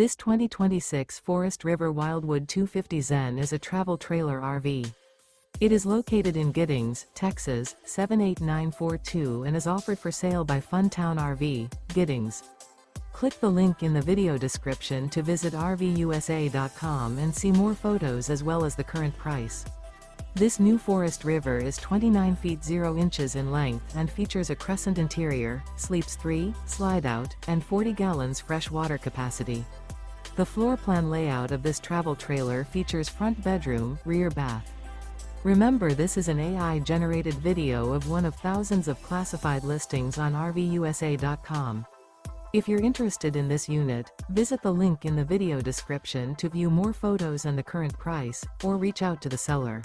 This 2026 Forest River Wildwood 250 Zen is a travel trailer RV. It is located in Giddings, Texas, 78942 and is offered for sale by Funtown RV, Giddings. Click the link in the video description to visit RVUSA.com and see more photos as well as the current price. This new Forest River is 29 feet 0 inches in length and features a CRESCENT interior, sleeps 3, slide-out, and 40 gallons fresh water capacity. The floor plan layout of this travel trailer features front bedroom, rear bath. Remember, this is an AI-generated video of one of thousands of classified listings on RVUSA.com. If you're interested in this unit, visit the link in the video description to view more photos and the current price, or reach out to the seller.